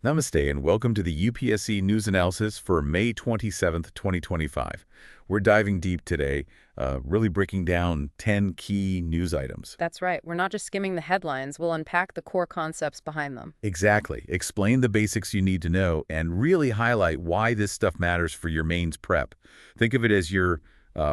Namaste and welcome to the UPSC News Analysis for May 27th, 2025. We're diving deep today, really breaking down 10 key news items. That's right. We're not just skimming the headlines. We'll unpack the core concepts behind them. Exactly. Explain the basics you need to know and really highlight why this stuff matters for your mains prep. Think of it as your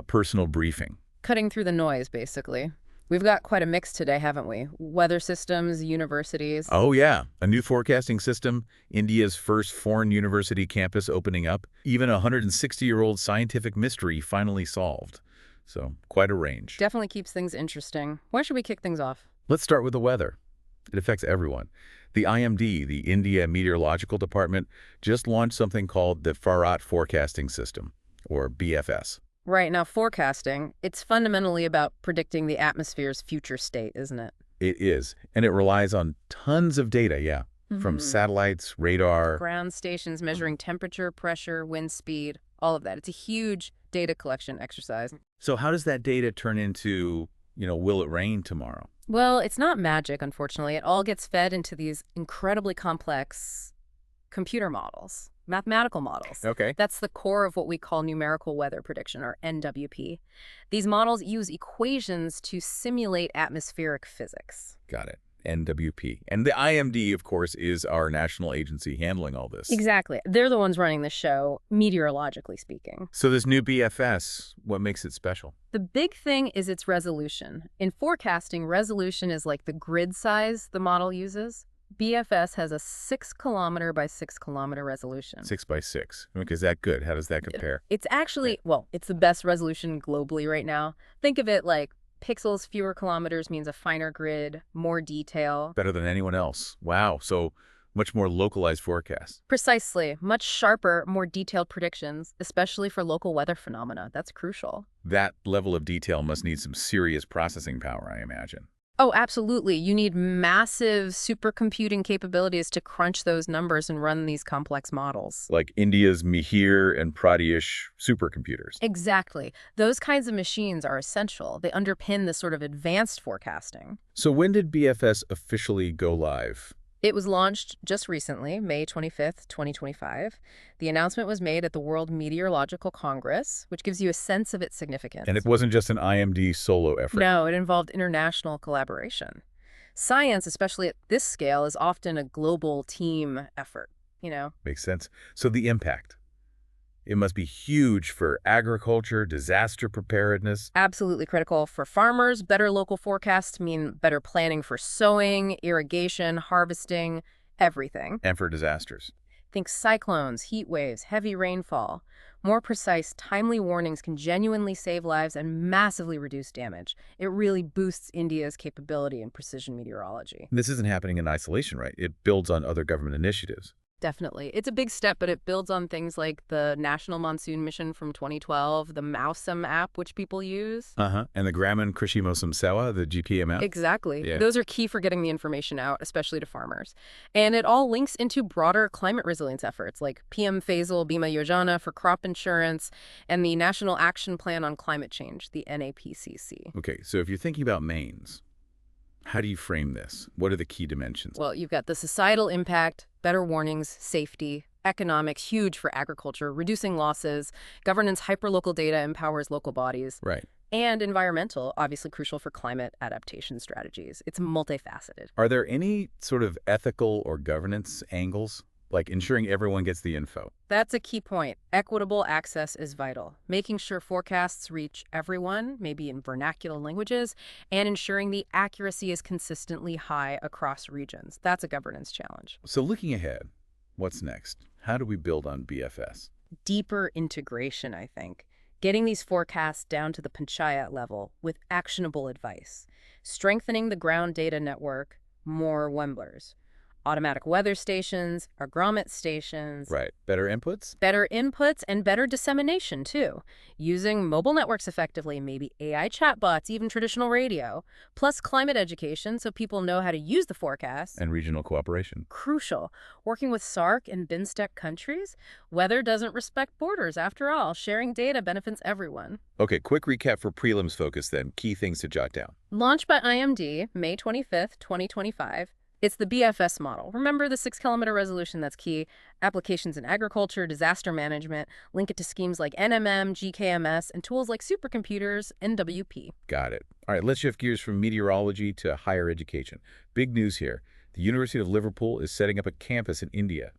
personal briefing. Cutting through the noise, basically. We've got quite a mix today, haven't we? Weather systems, universities. Oh yeah, a new forecasting system, India's first foreign university campus opening up, even a 160-year-old scientific mystery finally solved. So, quite a range. Definitely keeps things interesting. Where should we kick things off? Let's start with the weather. It affects everyone. The IMD, the India Meteorological Department, just launched something called the Bharat Forecasting System, or BFS. Right, now forecasting, it's fundamentally about predicting the atmosphere's future state, isn't it? It is, and it relies on tons of data, from satellites, radar. Ground stations measuring temperature, pressure, wind speed, all of that. It's a huge data collection exercise. So how does that data turn into, will it rain tomorrow? Well, it's not magic, unfortunately. It all gets fed into these incredibly complex computer models, mathematical models. Okay. That's the core of what we call numerical weather prediction, or NWP. These models use equations to simulate atmospheric physics. Got it. NWP. And the IMD, of course, is our national agency handling all this. Exactly. They're the ones running the show, meteorologically speaking. So this new BFS, what makes it special? The big thing is its resolution. In forecasting, resolution is like the grid size the model uses. BFS has a 6-kilometer by 6-kilometer resolution. 6 by 6. Okay, is that good? How does that compare? It's actually, well, it's the best resolution globally right now. Think of it like pixels, fewer kilometers means a finer grid, more detail. Better than anyone else. Wow. So much more localized forecast. Precisely. Much sharper, more detailed predictions, especially for local weather phenomena. That's crucial. That level of detail must need some serious processing power, I imagine. Oh, absolutely. You need massive supercomputing capabilities to crunch those numbers and run these complex models. Like India's Mihir and Pradesh supercomputers. Exactly. Those kinds of machines are essential. They underpin this sort of advanced forecasting. So when did BFS officially go live? It was launched just recently, May 25th, 2025. The announcement was made at the World Meteorological Congress, which gives you a sense of its significance. And it wasn't just an IMD solo effort. No, it involved international collaboration. Science, especially at this scale, is often a global team effort, Makes sense. So the impact. It must be huge for agriculture, disaster preparedness. Absolutely critical for farmers. Better local forecasts mean better planning for sowing, irrigation, harvesting, everything. And for disasters. Think cyclones, heat waves, heavy rainfall. More precise, timely warnings can genuinely save lives and massively reduce damage. It really boosts India's capability in precision meteorology. This isn't happening in isolation, right? It builds on other government initiatives. Definitely. It's a big step, but it builds on things like the National Monsoon Mission from 2012, the Mousem app, which people use. And the Gramin Krishi Mosam Sewa, the GPM app? Exactly. Yeah. Those are key for getting the information out, especially to farmers. And it all links into broader climate resilience efforts like PM Faisal Bima Yojana for crop insurance and the National Action Plan on Climate Change, the NAPCC. Okay, so if you're thinking about mains, how do you frame this? What are the key dimensions? Well, you've got the societal impact, better warnings, safety, economics, huge for agriculture, reducing losses, governance, hyperlocal data empowers local bodies. Right. And environmental, obviously crucial for climate adaptation strategies. It's multifaceted. Are there any sort of ethical or governance angles, like ensuring everyone gets the info? That's a key point. Equitable access is vital. Making sure forecasts reach everyone, maybe in vernacular languages, and ensuring the accuracy is consistently high across regions. That's a governance challenge. So looking ahead, what's next? How do we build on BFS? Deeper integration, I think. Getting these forecasts down to the panchayat level with actionable advice. Strengthening the ground data network, more Wemblers. Automatic weather stations, agromet stations. Right. Better inputs? Better inputs and better dissemination, too. Using mobile networks effectively, maybe AI chatbots, even traditional radio. Plus climate education so people know how to use the forecast. And regional cooperation. Crucial. Working with SAARC and BIMSTEC countries, weather doesn't respect borders. After all, sharing data benefits everyone. Okay, quick recap for prelims focus then. Key things to jot down. Launched by IMD, May 25th, 2025. It's the BFS model. Remember the 6-kilometer resolution that's key? Applications in agriculture, disaster management, link it to schemes like NMM, GKMS, and tools like supercomputers, NWP. Got it. All right, let's shift gears from meteorology to higher education. Big news here. The University of Liverpool is setting up a campus in India.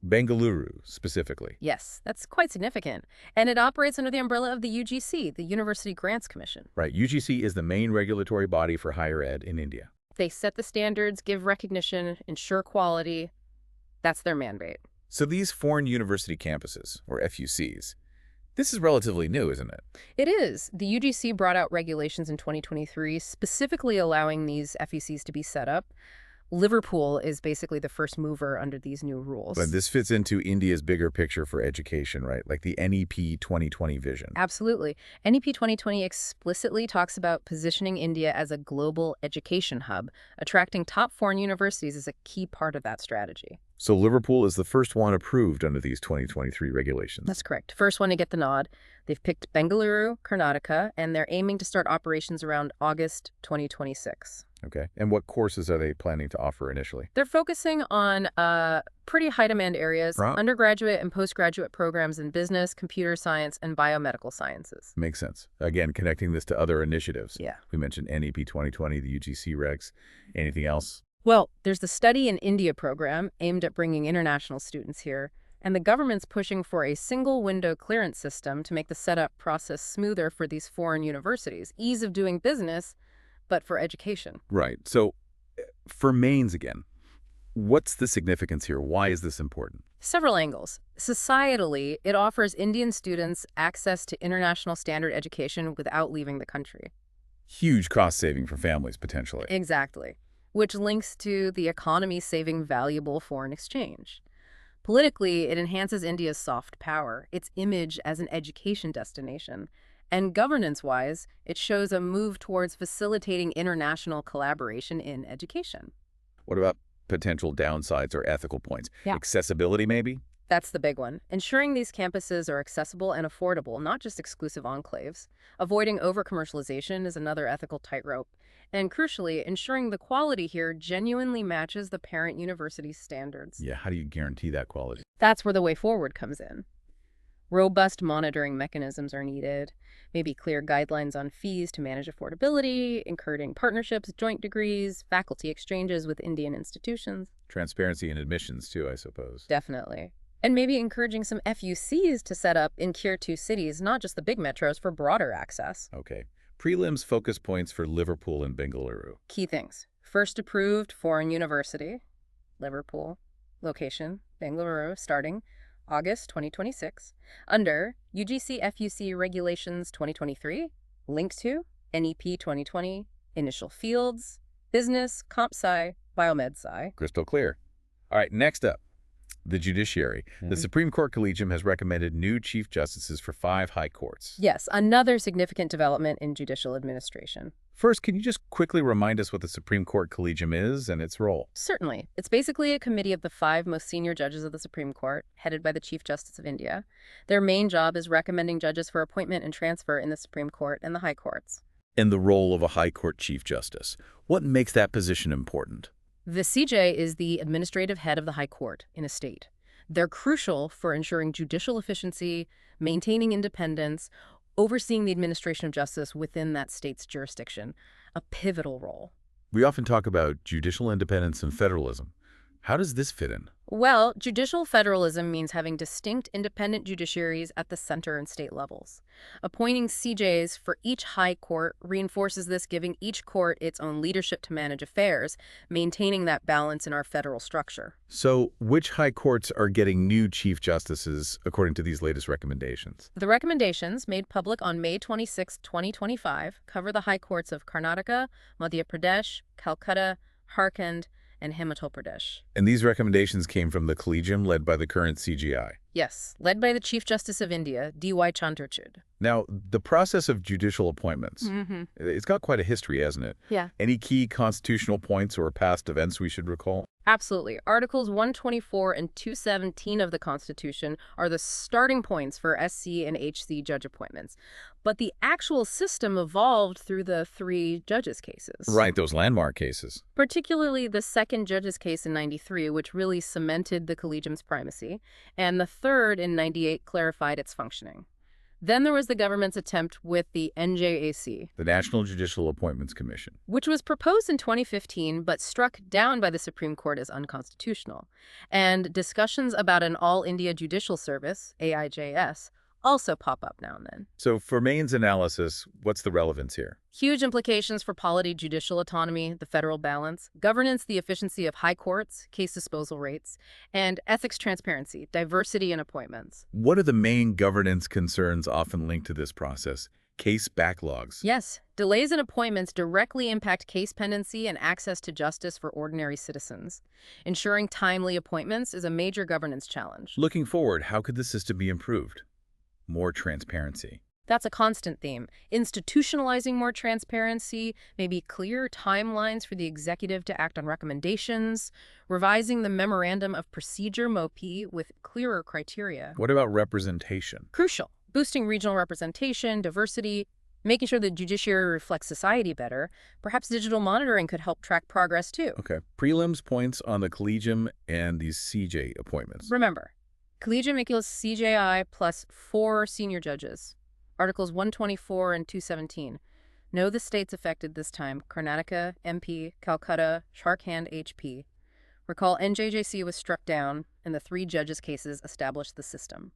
Bengaluru, specifically. Yes, that's quite significant. And it operates under the umbrella of the UGC, the University Grants Commission. Right, UGC is the main regulatory body for higher ed in India. They set the standards, give recognition, ensure quality. That's their mandate. So these foreign university campuses, or FUCs, this is relatively new, isn't it? It is. The UGC brought out regulations in 2023 specifically allowing these FUCs to be set up. Liverpool is basically the first mover under these new rules. But this fits into India's bigger picture for education, right? Like the NEP 2020 vision. Absolutely. NEP 2020 explicitly talks about positioning India as a global education hub. Attracting top foreign universities is a key part of that strategy. So Liverpool is the first one approved under these 2023 regulations. That's correct. First one to get the nod. They've picked Bengaluru, Karnataka, and they're aiming to start operations around August 2026. Okay. And what courses are they planning to offer initially? They're focusing on pretty high-demand areas, undergraduate and postgraduate programs in business, computer science, and biomedical sciences. Makes sense. Again, connecting this to other initiatives. Yeah. We mentioned NEP 2020, the UGC regs. Anything else? Well, there's the Study in India program aimed at bringing international students here, and the government's pushing for a single window clearance system to make the setup process smoother for these foreign universities. Ease of doing business, but for education. Right. So for mains again, what's the significance here? Why is this important? Several angles. Societally, it offers Indian students access to international standard education without leaving the country. Huge cost saving for families, potentially. Exactly. Which links to the economy saving valuable foreign exchange. Politically, it enhances India's soft power, its image as an education destination. And governance-wise, it shows a move towards facilitating international collaboration in education. What about potential downsides or ethical points? Yeah. Accessibility, maybe? That's the big one. Ensuring these campuses are accessible and affordable, not just exclusive enclaves. Avoiding over-commercialization is another ethical tightrope. And crucially, ensuring the quality here genuinely matches the parent university's standards. Yeah, how do you guarantee that quality? That's where the way forward comes in. Robust monitoring mechanisms are needed, maybe clear guidelines on fees to manage affordability, encouraging partnerships, joint degrees, faculty exchanges with Indian institutions. Transparency in admissions, too, I suppose. Definitely. And maybe encouraging some FUCs to set up in Tier 2 cities, not just the big metros, for broader access. Okay. Prelims focus points for Liverpool and Bengaluru. Key things. First approved foreign university, Liverpool. Location, Bengaluru, starting August 2026. Under UGC FUC Regulations 2023, link to NEP 2020, initial fields, business, comp sci, biomed sci. Crystal clear. All right, next up. The judiciary. The Supreme Court Collegium has recommended new chief justices for 5 high courts. Yes, another significant development in judicial administration. First, can you just quickly remind us what the Supreme Court Collegium is and its role? Certainly. It's basically a committee of the 5 most senior judges of the Supreme Court, headed by the Chief Justice of India. Their main job is recommending judges for appointment and transfer in the Supreme Court and the high courts. And the role of a high court chief justice. What makes that position important? The CJ is the administrative head of the high court in a state. They're crucial for ensuring judicial efficiency, maintaining independence, overseeing the administration of justice within that state's jurisdiction, a pivotal role. We often talk about judicial independence and federalism. How does this fit in? Well, judicial federalism means having distinct independent judiciaries at the center and state levels. Appointing CJs for each high court reinforces this, giving each court its own leadership to manage affairs, maintaining that balance in our federal structure. So, which high courts are getting new chief justices according to these latest recommendations? The recommendations, made public on May 26, 2025, cover the high courts of Karnataka, Madhya Pradesh, Calcutta, Jharkhand, and Himachal Pradesh. And these recommendations came from the Collegium led by the current CGI. Yes, led by the Chief Justice of India, D.Y. Chandrachud. Now, the process of judicial appointments, it's got quite a history, hasn't it? Yeah. Any key constitutional points or past events we should recall? Absolutely. Articles 124 and 217 of the Constitution are the starting points for SC and HC judge appointments. But the actual system evolved through the three judges' cases. Right, those landmark cases. Particularly the second judge's case in 93, which really cemented the collegium's primacy, and the third in 98 clarified its functioning. Then there was the government's attempt with the NJAC, The National Judicial Appointments Commission. which was proposed in 2015 but struck down by the Supreme Court as unconstitutional. And discussions about an All-India Judicial Service, AIJS, also pop up now and then. So for Main's analysis, what's the relevance here? Huge implications for polity, judicial autonomy, the federal balance, governance, the efficiency of high courts, case disposal rates, and ethics transparency, diversity in appointments. What are the main governance concerns often linked to this process? Case backlogs. Yes, delays in appointments directly impact case pendency and access to justice for ordinary citizens. Ensuring timely appointments is a major governance challenge. Looking forward, how could the system be improved? More transparency. That's a constant theme. Institutionalizing more transparency, maybe clear timelines for the executive to act on recommendations, revising the Memorandum of Procedure, MOP, with clearer criteria. What about representation? Crucial. Boosting regional representation, diversity, making sure the judiciary reflects society better. Perhaps digital monitoring could help track progress, too. Okay. Prelims points on the collegium and these CJ appointments. Remember, collegium equals CJI plus 4 senior judges. Articles 124 and 217. Know the states affected this time: Karnataka, MP, Calcutta, Jharkhand, HP. Recall NJJC was struck down, and the 3 judges' cases established the system.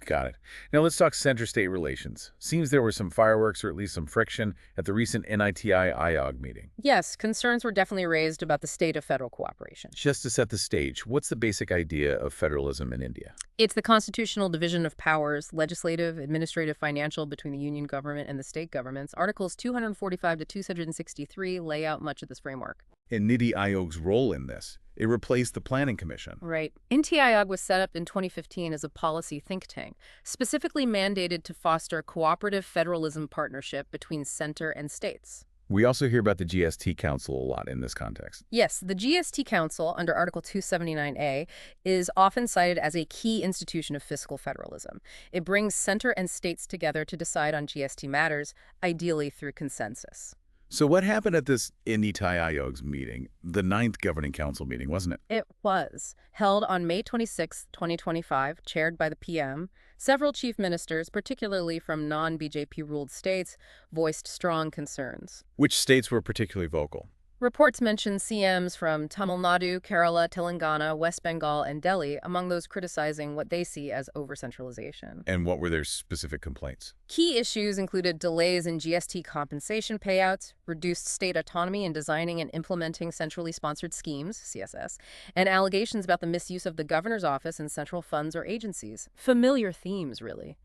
Got it. Now let's talk center-state relations. Seems there were some fireworks or at least some friction at the recent NITI-IOG meeting. Yes, concerns were definitely raised about the state of federal cooperation. Just to set the stage, what's the basic idea of federalism in India? It's the constitutional division of powers, legislative, administrative, financial, between the union government and the state governments. Articles 245 to 263 lay out much of this framework. And Niti Aayog's role in this? It replaced the Planning Commission. Right. NITI Aayog was set up in 2015 as a policy think tank, specifically mandated to foster cooperative federalism partnership between center and states. We also hear about the GST Council a lot in this context. Yes, the GST Council, under Article 279A, is often cited as a key institution of fiscal federalism. It brings center and states together to decide on GST matters, ideally through consensus. So what happened at this NITI Aayog's meeting, the 9th Governing Council meeting, wasn't it? It was held on May 26, 2025, chaired by the PM. Several chief ministers, particularly from non-BJP-ruled states, voiced strong concerns. Which states were particularly vocal? Reports mention CMs from Tamil Nadu, Kerala, Telangana, West Bengal, and Delhi, among those criticizing what they see as over-centralization. And what were their specific complaints? Key issues included delays in GST compensation payouts, reduced state autonomy in designing and implementing centrally sponsored schemes, CSS, and allegations about the misuse of the governor's office and central funds or agencies. Familiar themes, really.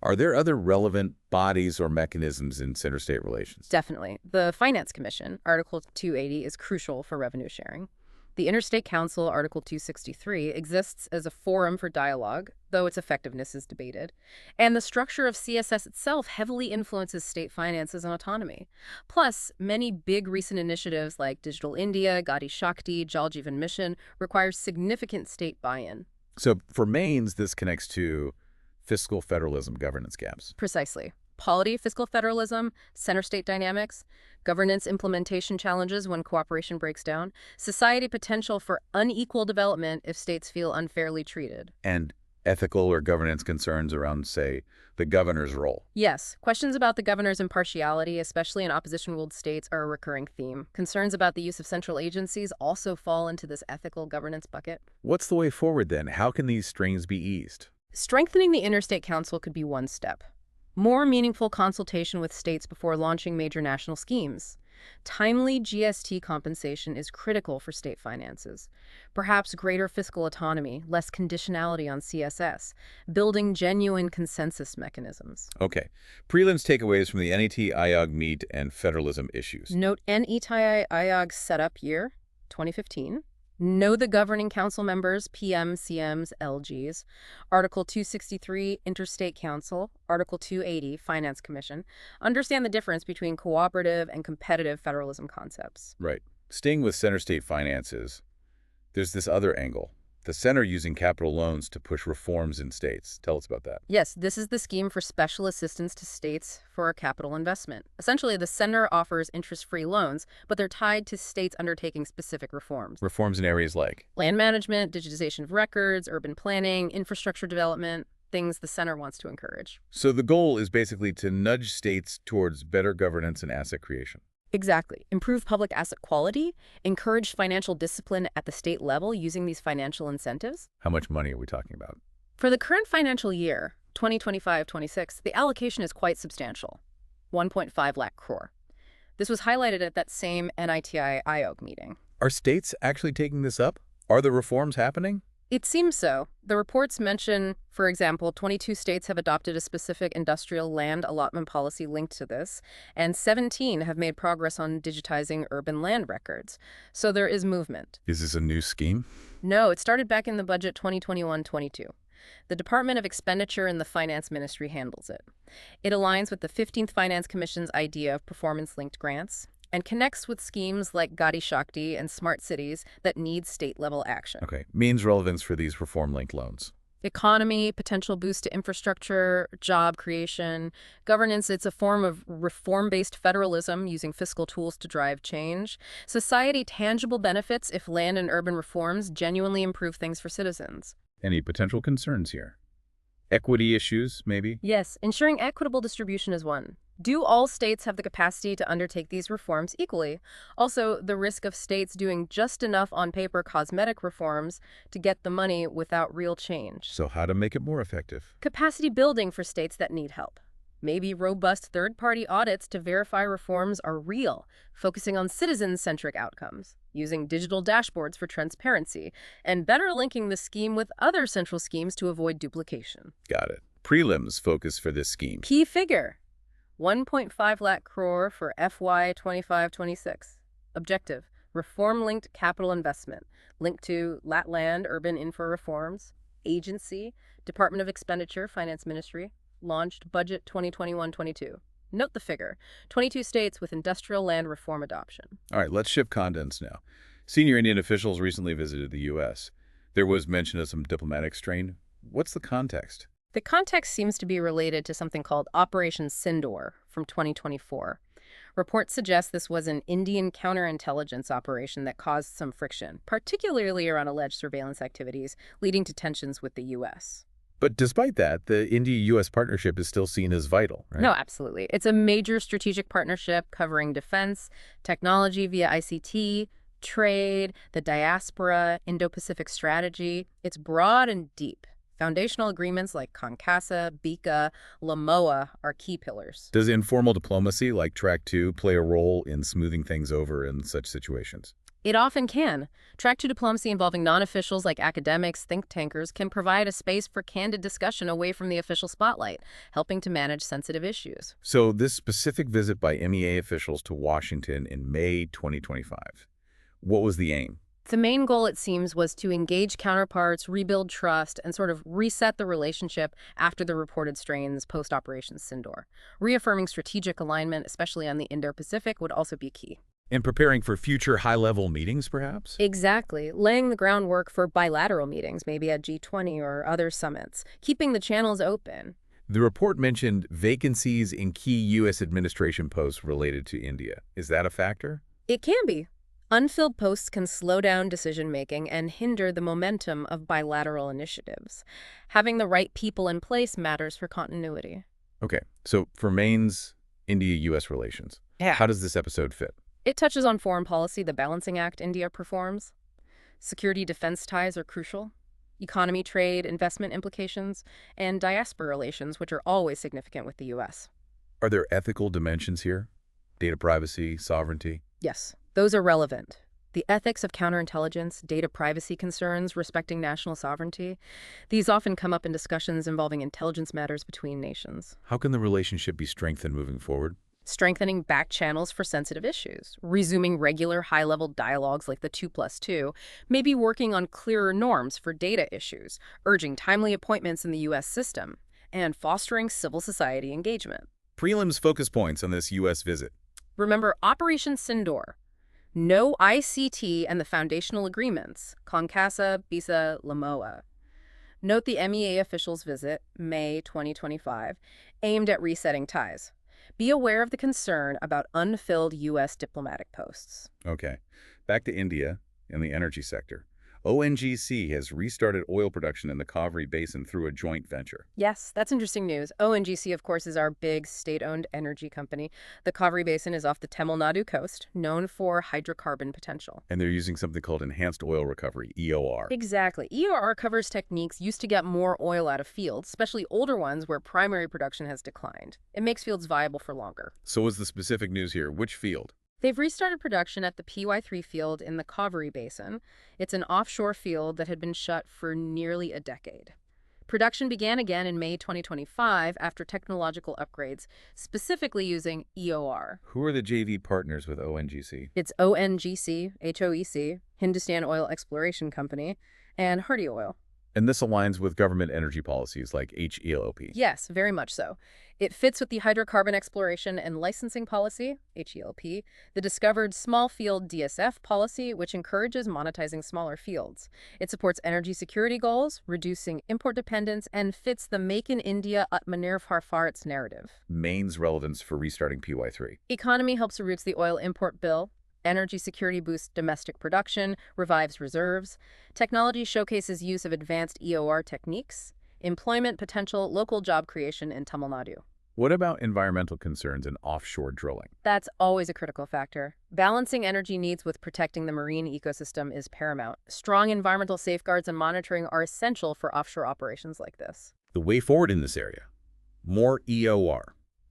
Are there other relevant bodies or mechanisms in center-state relations? Definitely. The Finance Commission, Article 280, is crucial for revenue sharing. The Interstate Council, Article 263, exists as a forum for dialogue, though its effectiveness is debated. And the structure of CSS itself heavily influences state finances and autonomy. Plus, many big recent initiatives like Digital India, Gati Shakti, Jal Jeevan Mission require significant state buy-in. So for Maine's, this connects to fiscal federalism governance gaps. Precisely. Polity, fiscal federalism, center-state dynamics, governance implementation challenges when cooperation breaks down, society potential for unequal development if states feel unfairly treated. And ethical or governance concerns around, say, the governor's role. Yes, questions about the governor's impartiality, especially in opposition-ruled states, are a recurring theme. Concerns about the use of central agencies also fall into this ethical governance bucket. What's the way forward then? How can these strains be eased? Strengthening the Interstate Council could be one step. More meaningful consultation with states before launching major national schemes. Timely GST compensation is critical for state finances. Perhaps greater fiscal autonomy, less conditionality on CSS, building genuine consensus mechanisms. Okay. Prelims takeaways from the NITI Aayog meet and federalism issues. Note NITI Aayog setup year, 2015. Know the governing council members, PM, CMs, LGs. Article 263, Interstate Council. Article 280, Finance Commission. Understand the difference between cooperative and competitive federalism concepts. Right. Staying with center-state finances, There's this other angle. The center using capital loans to push reforms in states. Tell us about that. Yes, this is the scheme for special assistance to states for a capital investment. Essentially, the center offers interest-free loans, but they're tied to states undertaking specific reforms. Reforms in areas like Land management, digitization of records, urban planning, infrastructure development, things the center wants to encourage. So the goal is basically to nudge states towards better governance and asset creation. Exactly. Improve public asset quality, encourage financial discipline at the state level using these financial incentives. How much money are we talking about? For the current financial year, 2025-26, the allocation is quite substantial, 1.5 lakh crore. This was highlighted at that same NITI-IOG meeting. Are states actually taking this up? Are the reforms happening? It seems so. The reports mention, for example, 22 states have adopted a specific industrial land allotment policy linked to this, and 17 have made progress on digitizing urban land records. So there is movement. Is this a new scheme? No, it started back in the budget 2021-22. The Department of Expenditure in the Finance Ministry handles it. It aligns with the 15th Finance Commission's idea of performance-linked grants and connects with schemes like Gati Shakti and Smart Cities that need state-level action. Okay. Means relevance for these reform-linked loans. Economy, potential boost to infrastructure, job creation, governance. It's a form of reform-based federalism using fiscal tools to drive change. Society tangible benefits if land and urban reforms genuinely improve things for citizens. Any potential concerns here? Equity issues, maybe? Yes, ensuring equitable distribution is one. Do all states have the capacity to undertake these reforms equally? Also, the risk of states doing just enough on paper cosmetic reforms to get the money without real change. So how to make it more effective? Capacity building for states that need help. Maybe robust third-party audits to verify reforms are real, focusing on citizen-centric outcomes, using digital dashboards for transparency, and better linking the scheme with other central schemes to avoid duplication. Got it. Prelims focus for this scheme. Key figure: 1.5 lakh crore for FY 25-26. Objective: reform-linked capital investment, linked to LAT Land Urban Infra Reforms. Agency: Department of Expenditure, Finance Ministry. Launched budget 2021-22. Note the figure: 22 states with industrial land reform adoption. All right, let's shift contents now. Senior Indian officials recently visited the U.S. There was mention of some diplomatic strain. What's the context? The context seems to be related to something called Operation Sindoor from 2024. Reports suggest this was an Indian counterintelligence operation that caused some friction, particularly around alleged surveillance activities, leading to tensions with the U.S. But despite that, the India-U.S. partnership is still seen as vital, right? No, absolutely. It's a major strategic partnership covering defense, technology via ICT, trade, the diaspora, Indo-Pacific strategy. It's broad and deep. Foundational agreements like CONCASA, BICA, LAMOA are key pillars. Does informal diplomacy like Track 2 play a role in smoothing things over in such situations? It often can. Track 2 diplomacy involving non-officials like academics, think tankers can provide a space for candid discussion away from the official spotlight, helping to manage sensitive issues. So this specific visit by MEA officials to Washington in May 2025, what was the aim? The main goal, it seems, was to engage counterparts, rebuild trust, and sort of reset the relationship after the reported strains post-Operation Sindoor. Reaffirming strategic alignment, especially on the Indo-Pacific, would also be key. And preparing for future high-level meetings, perhaps? Exactly. Laying the groundwork for bilateral meetings, maybe at G20 or other summits. Keeping the channels open. The report mentioned vacancies in key U.S. administration posts related to India. Is that a factor? It can be. Unfilled posts can slow down decision-making and hinder the momentum of bilateral initiatives. Having the right people in place matters for continuity. Okay, so for Maine's India-U.S. relations, how does this episode fit? It touches on foreign policy, the balancing act India performs. Security-defense ties are crucial. Economy, trade, investment implications, and diaspora relations, which are always significant with the U.S. Are there ethical dimensions here? Data privacy, sovereignty? Yes, those are relevant. The ethics of counterintelligence, data privacy concerns, respecting national sovereignty, these often come up in discussions involving intelligence matters between nations. How can the relationship be strengthened moving forward? Strengthening back channels for sensitive issues, resuming regular high-level dialogues like the 2+2, maybe working on clearer norms for data issues, urging timely appointments in the U.S. system, and fostering civil society engagement. Prelims focus points on this U.S. visit. Remember Operation Sindoor. No ICT and the foundational agreements, CONCASA, BISA, LAMOA. Note the MEA officials' visit, May 2025, aimed at resetting ties. Be aware of the concern about unfilled U.S. diplomatic posts. Okay. Back to India and the energy sector. ONGC has restarted oil production in the Kaveri Basin through a joint venture. Yes, that's interesting news. ONGC, of course, is our big state-owned energy company. The Kaveri Basin is off the Tamil Nadu coast, known for hydrocarbon potential. And they're using something called enhanced oil recovery, EOR. Exactly. EOR covers techniques used to get more oil out of fields, especially older ones where primary production has declined. It makes fields viable for longer. So what's the specific news here? Which field? They've restarted production at the PY3 field in the Kaveri Basin. It's an offshore field that had been shut for nearly a decade. Production began again in May 2025 after technological upgrades, specifically using EOR. Who are the JV partners with ONGC? It's ONGC, HOEC, Hindustan Oil Exploration Company, and Hardy Oil. And this aligns with government energy policies like HELOP. Yes, very much so. It fits with the Hydrocarbon Exploration and Licensing Policy, HELP, the Discovered Small Field DSF policy, which encourages monetizing smaller fields. It supports energy security goals, reducing import dependence, and fits the Make in India Atmanirbhar Bharat narrative. Maine's relevance for restarting PY3. Economy helps routes the oil import bill. Energy security boosts domestic production, revives reserves. Technology showcases use of advanced EOR techniques. Employment potential, local job creation in Tamil Nadu. What about environmental concerns and offshore drilling? That's always a critical factor. Balancing energy needs with protecting the marine ecosystem is paramount. Strong environmental safeguards and monitoring are essential for offshore operations like this. The way forward in this area? More EOR.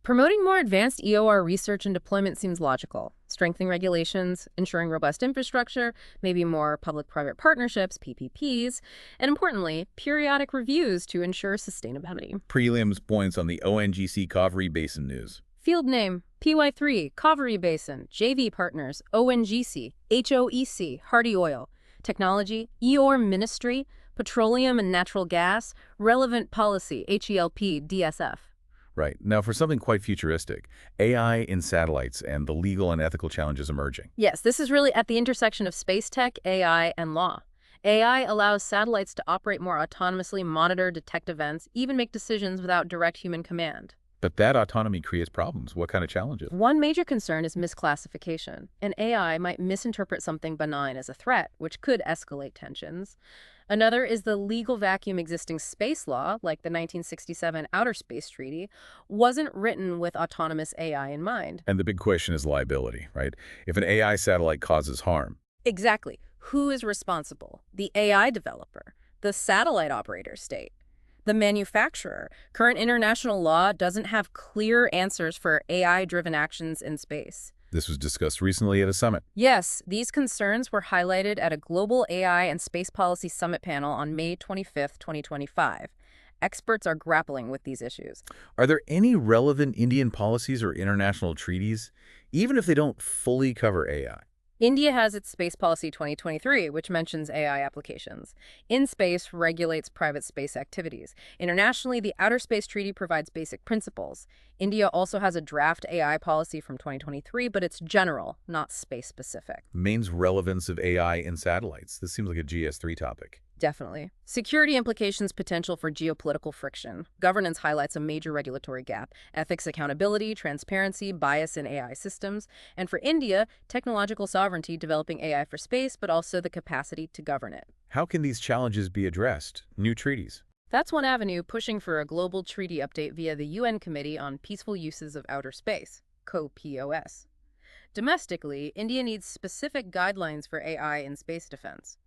Promoting more advanced EOR research and deployment seems logical. Strengthening regulations, ensuring robust infrastructure, maybe more public-private partnerships, PPPs, and importantly, periodic reviews to ensure sustainability. Prelims points on the ONGC Kaveri Basin news. Field name, PY3, Kaveri Basin, JV partners, ONGC, HOEC, Hardy Oil. Technology, EOR Ministry, Petroleum and Natural Gas, Relevant Policy, HELP, DSF. Right. Now, for something quite futuristic, AI in satellites and the legal and ethical challenges emerging. Yes, this is really at the intersection of space tech, AI, and law. AI allows satellites to operate more autonomously, monitor, detect events, even make decisions without direct human command. But that autonomy creates problems. What kind of challenges? One major concern is misclassification. An AI might misinterpret something benign as a threat, which could escalate tensions. Another is the legal vacuum. Existing space law, like the 1967 Outer Space Treaty, wasn't written with autonomous AI in mind. And the big question is liability, right? If an AI satellite causes harm. Exactly. Who is responsible? The AI developer, the satellite operator state, the manufacturer. Current international law doesn't have clear answers for AI-driven actions in space. This was discussed recently at a summit. Yes, these concerns were highlighted at a global AI and space policy summit panel on May 25, 2025. Experts are grappling with these issues. Are there any relevant Indian policies or international treaties, even if they don't fully cover AI? India has its Space Policy 2023, which mentions AI applications. In Space regulates private space activities. Internationally, the Outer Space Treaty provides basic principles. India also has a draft AI policy from 2023, but it's general, not space-specific. Maine's relevance of AI in satellites. This seems like a GS3 topic. Definitely. Security implications, potential for geopolitical friction. Governance highlights a major regulatory gap. Ethics, accountability, transparency, bias in AI systems. And for India, technological sovereignty, developing AI for space, but also the capacity to govern it. How can these challenges be addressed? New treaties. That's one avenue, pushing for a global treaty update via the UN Committee on Peaceful Uses of Outer Space, COPOS. Domestically, India needs specific guidelines for AI in space defense.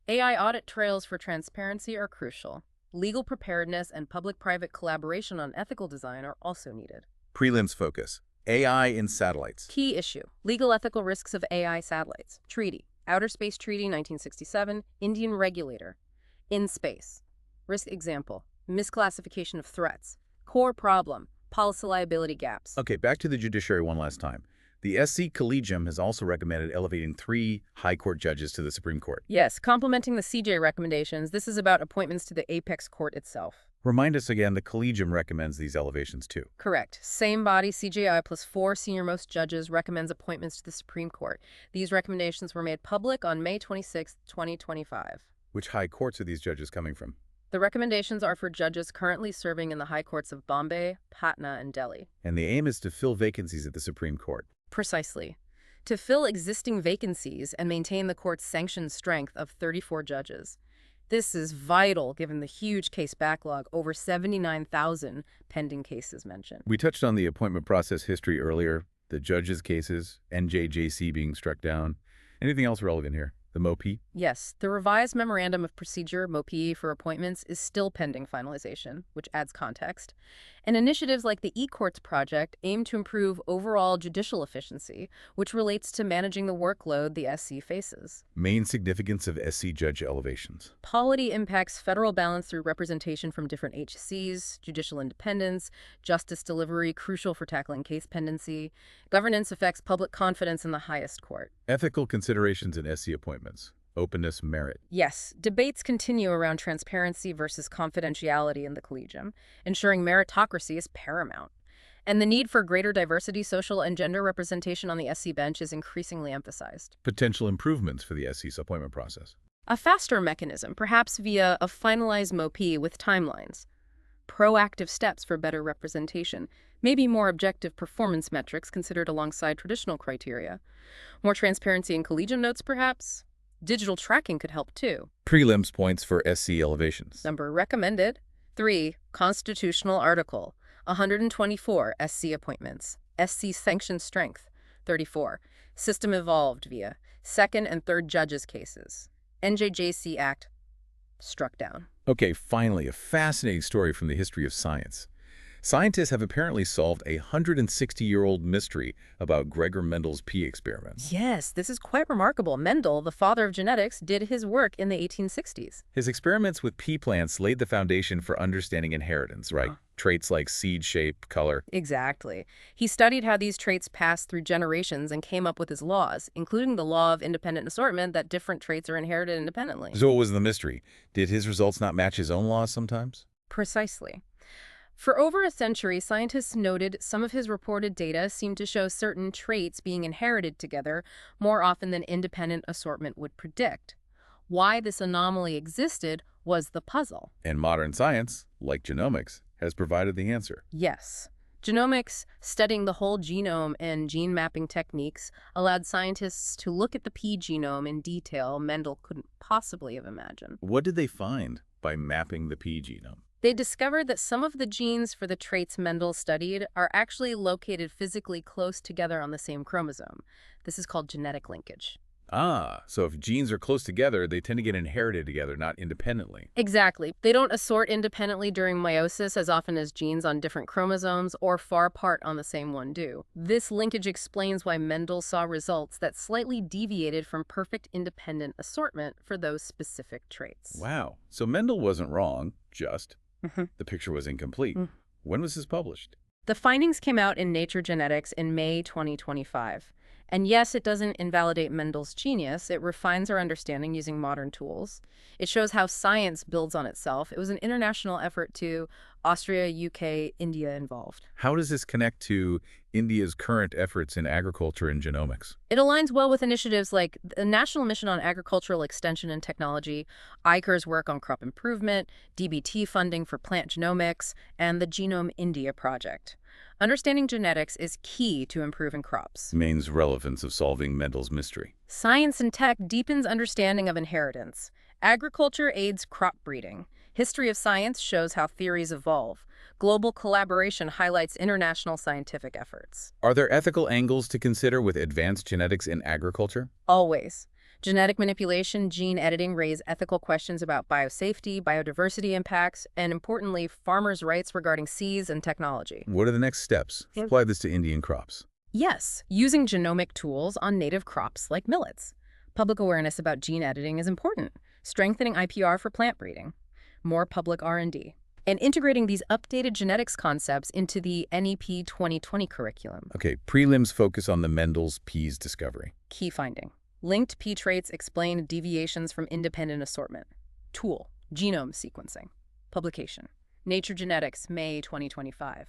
AI audit trails for transparency are crucial. Legal preparedness and public-private collaboration on ethical design are also needed. Prelims focus. AI in satellites. Key issue. Legal ethical risks of AI satellites. Treaty. Outer Space Treaty 1967. Indian regulator. In space. Risk example. Misclassification of threats. Core problem. Policy liability gaps. Okay, back to the judiciary one last time. The SC Collegium has also recommended elevating 3 high court judges to the Supreme Court. Yes, complementing the CJ recommendations, this is about appointments to the apex court itself. Remind us again, the Collegium recommends these elevations too. Correct. Same body, CJI plus 4 senior-most judges recommends appointments to the Supreme Court. These recommendations were made public on May 26, 2025. Which high courts are these judges coming from? The recommendations are for judges currently serving in the high courts of Bombay, Patna, and Delhi. And the aim is to fill vacancies at the Supreme Court. Precisely. To fill existing vacancies and maintain the court's sanctioned strength of 34 judges. This is vital given the huge case backlog, over 79,000 pending cases mentioned. We touched on the appointment process history earlier, the judges' cases, NJJC being struck down. Anything else relevant here? The MOP? Yes, the revised Memorandum of Procedure, MOP, for appointments is still pending finalization, which adds context. And initiatives like the eCourts project aim to improve overall judicial efficiency, which relates to managing the workload the SC faces. Main significance of SC judge elevations. Polity impacts federal balance through representation from different HCs, judicial independence, justice delivery, crucial for tackling case pendency. Governance affects public confidence in the highest court. Ethical considerations in SC appointments. Openness, merit. Yes, debates continue around transparency versus confidentiality in the Collegium, ensuring meritocracy is paramount. And the need for greater diversity, social, and gender representation on the SC bench is increasingly emphasized. Potential improvements for the SC's appointment process. A faster mechanism, perhaps via a finalized MOP with timelines. Proactive steps for better representation, maybe more objective performance metrics considered alongside traditional criteria. More transparency in Collegium notes, perhaps? Digital tracking could help too. Prelims points for SC elevations. Number recommended. 3. Constitutional article. 124 SC appointments. SC sanctioned strength. 34. System evolved via second and third judges cases. NJJC Act struck down. Okay, finally, a fascinating story from the history of science. Scientists have apparently solved a 160-year-old mystery about Gregor Mendel's pea experiments. Yes, this is quite remarkable. Mendel, the father of genetics, did his work in the 1860s. His experiments with pea plants laid the foundation for understanding inheritance, right? Traits like seed shape, color. Exactly. He studied how these traits passed through generations and came up with his laws, including the law of independent assortment that different traits are inherited independently. So what was the mystery? Did his results not match his own laws sometimes? Precisely. For over a century, scientists noted some of his reported data seemed to show certain traits being inherited together more often than independent assortment would predict. Why this anomaly existed was the puzzle. And modern science, like genomics, has provided the answer. Yes. Genomics, studying the whole genome and gene mapping techniques, allowed scientists to look at the pea genome in detail Mendel couldn't possibly have imagined. What did they find by mapping the pea genome? They discovered that some of the genes for the traits Mendel studied are actually located physically close together on the same chromosome. This is called genetic linkage. Ah, so if genes are close together, they tend to get inherited together, not independently. Exactly. They don't assort independently during meiosis as often as genes on different chromosomes or far apart on the same one do. This linkage explains why Mendel saw results that slightly deviated from perfect independent assortment for those specific traits. Wow. So Mendel wasn't wrong, just the picture was incomplete. When was this published? The findings came out in Nature Genetics in May 2025. And yes, it doesn't invalidate Mendel's genius. It refines our understanding using modern tools. It shows how science builds on itself. It was an international effort to Austria, UK, India involved. How does this connect to India's current efforts in agriculture and genomics? It aligns well with initiatives like the National Mission on Agricultural Extension and Technology, ICAR's work on crop improvement, DBT funding for plant genomics, and the Genome India project. Understanding genetics is key to improving crops. Main's relevance of solving Mendel's mystery. Science and tech deepens understanding of inheritance. Agriculture aids crop breeding. History of science shows how theories evolve. Global collaboration highlights international scientific efforts. Are there ethical angles to consider with advanced genetics in agriculture? Always. Genetic manipulation, gene editing raise ethical questions about biosafety, biodiversity impacts, and importantly, farmers' rights regarding seeds and technology. What are the next steps? Apply this to Indian crops. Yes, using genomic tools on native crops like millets. Public awareness about gene editing is important. Strengthening IPR for plant breeding. More public R&D. And integrating these updated genetics concepts into the NEP 2020 curriculum. Okay, prelims focus on the Mendel's peas discovery. Key finding. Linked pea traits explain deviations from independent assortment. Tool. Genome sequencing. Publication. Nature Genetics, May 2025.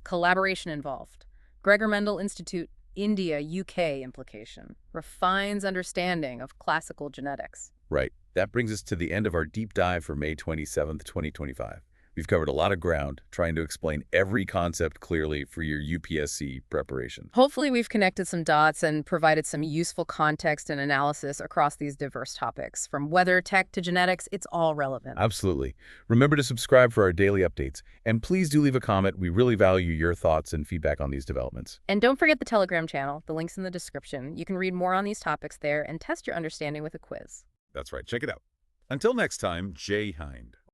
Collaboration involved. Gregor Mendel Institute, India, UK implication. Refines understanding of classical genetics. Right. That brings us to the end of our deep dive for May 27th, 2025. We've covered a lot of ground, trying to explain every concept clearly for your UPSC preparation. Hopefully we've connected some dots and provided some useful context and analysis across these diverse topics. From weather, tech to genetics, it's all relevant. Absolutely. Remember to subscribe for our daily updates, and please do leave a comment. We really value your thoughts and feedback on these developments. And don't forget the Telegram channel. The link's in the description. You can read more on these topics there and test your understanding with a quiz. That's right. Check it out. Until next time, Jai Hind.